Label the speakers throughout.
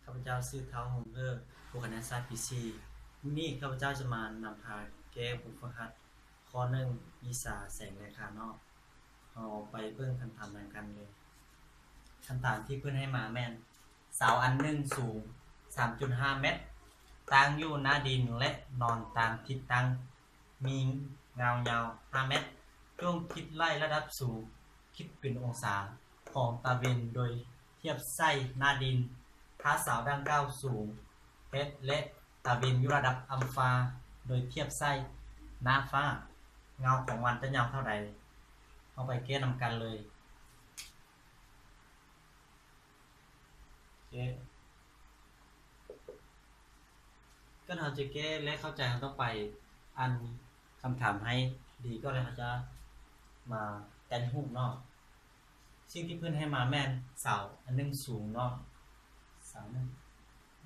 Speaker 1: ข้าพเจ้าชื่อเท้าหงเออผู้คะแนนศาสตร์ปี4วันนี้ข้าพเจ้าจะมานำพาแก้บทฝึกหัดข้อ1วิชาแสงและคานอกเอาไปเบิ่งคำถามนำกันเลยคำถามที่เพิ่นให้มาแม่นเสาอันหนึ่งสูง 3.5 เมตรตั้งอยู่หน้าดินและนอนตามทิศตั้งมีเงายาว5 เมตรจงคิดไล่ระดับสูงคิดเป็นองศาของตะเวนโดยเทียบไส้หน้าดินถ้าเสาดังกล่าวสูงเพชรและตะเวนอยู่ระดับอัลฟาโดยเทียบไส้หน้าฟ้าเงาของมันจะยาวเท่าใดเอาไปแก้นำกันเลยก็เราจะแก้และเข้าใจเราต้องไปอันคำถามให้ดีก็เลยเราจะมาแต่งรูปเนาะสิ่งที่เพื่อนให้มาแม่นเสาอันนึงสูงเนาะเสานึง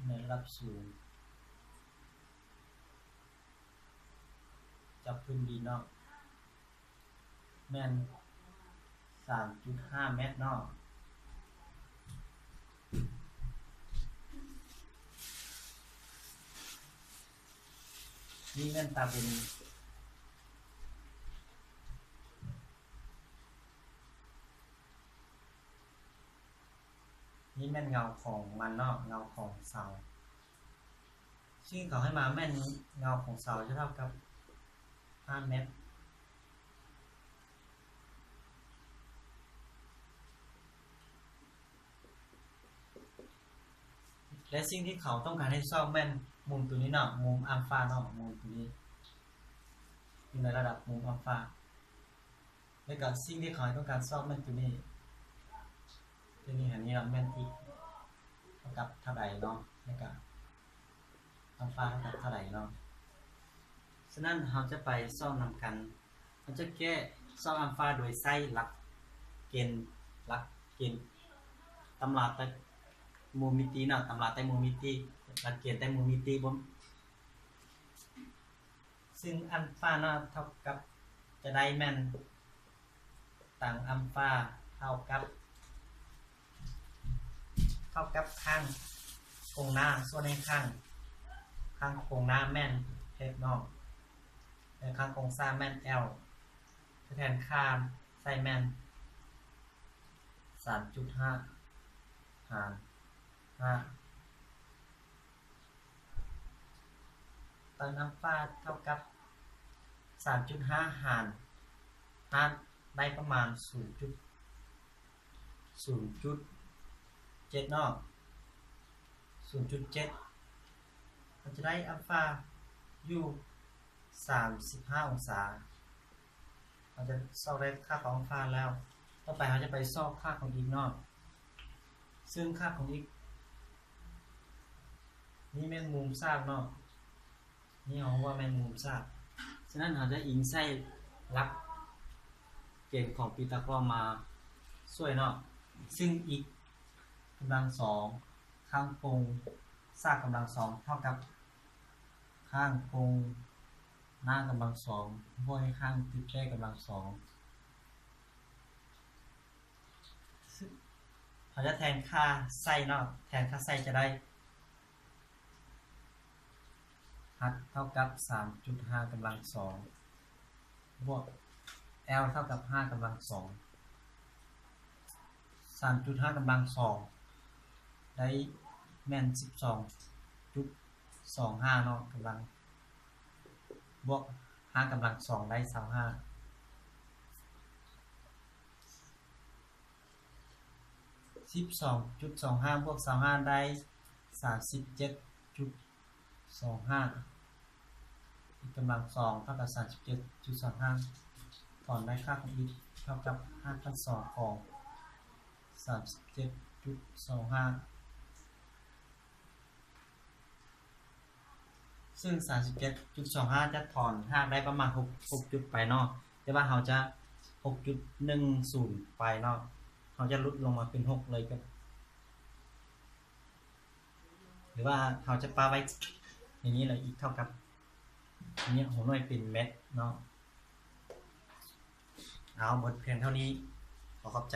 Speaker 1: ในระดับสูงจับพื้นดินเนาะแม่น 3.5 เมตรเนาะนี่แม่นตาเป็นนี่แม่นเงาของมันเนาะเงาของเสาซึ่งเขาให้มาแม่นเงาของเสาจะเท่ากับ5 เมตรและสิ่งที่เขาต้องการให้ซอกแม่นมุมตัวนี้เนาะมุมอัลฟาเนาะมุมตัวนี้อยู่ในระดับมุมอัลฟาแล้วก็สิ่งที่เขาต้องการซอกแม่นตัวนี้อันนี้เนาะแม่นอีกเท่ากับเท่าไหร่เนาะแล้วก็อัลฟาเท่ากับเท่าไหร่เนาะฉะนั้นเราจะไปซ่อมนำกันเราจะแก้ซ่อมอัลฟาโดยใช้หลักเกณฑ์ตำราไตโมมิติเนาะตำราไตโมมิติหลักเกณฑ์ไตโมมิติซึ่งอัลฟาเนาะเท่ากับจะได้แม่นต่างอัลฟาเท่ากับข้างโครงหน้าส่วนในข้างโครงหน้าแม่นเฮดเนาะและข้างโครงสร้างแม่น L แทนค่าไซแม่น 3.5 หาร 5ตั้งอัลฟาเท่ากับ 3.5 หาร 5ได้ประมาณ 0.7 เนาะ 0.7 เราจะได้อัลฟาอยู่35 องศาเราจะซอกได้ค่าของอัลฟาแล้วต่อไปเราจะไปซอกค่าของอีกเนาะซึ่งค่าของอีกนี่แม่นมุมทราบเนาะนี่เอาว่าแม่นมุมทราบฉะนั้นเราจะอิงใส่หลักเกณฑ์ของพีทาโกรัสมาช่วยเนาะซึ่งอีกกำลัง2ข้างโครงสร้างกำลัง2เท่ากับข้างโครงหน้ากำลัง2บวกให้ข้างติดแค่กำลัง2เราจะแทนค่าไส้เนาะแทนค่าไส้จะได้หัดเท่ากับ 3.5 กำลัง2บวก L เท่ากับ5กำลัง2 3.5 กำลัง2ได้แม่น 12.25 เนาะกำลังบวก5กำลัง2ได้25 12.25 บวก25ได้ 37.25 อีกกำลัง2เท่ากับ 37.25 ถอนได้ค่าของอีกเท่ากับ5/2 ของ 37.25 ซึ่ง 37.25 จะถอน5ได้ประมาณ6จุดไปเนาะแต่ว่าเราจะ 6.10 ไปเนาะเราจะลดลงมาเป็น6เลยครับหรือว่าเราจะปาไว้อย่างนี้เลยอีกเท่ากับอันนี้หัวหน่วยเป็นเมตรเนาะเอาหมดเพียงเท่านี้ขอขอบใจ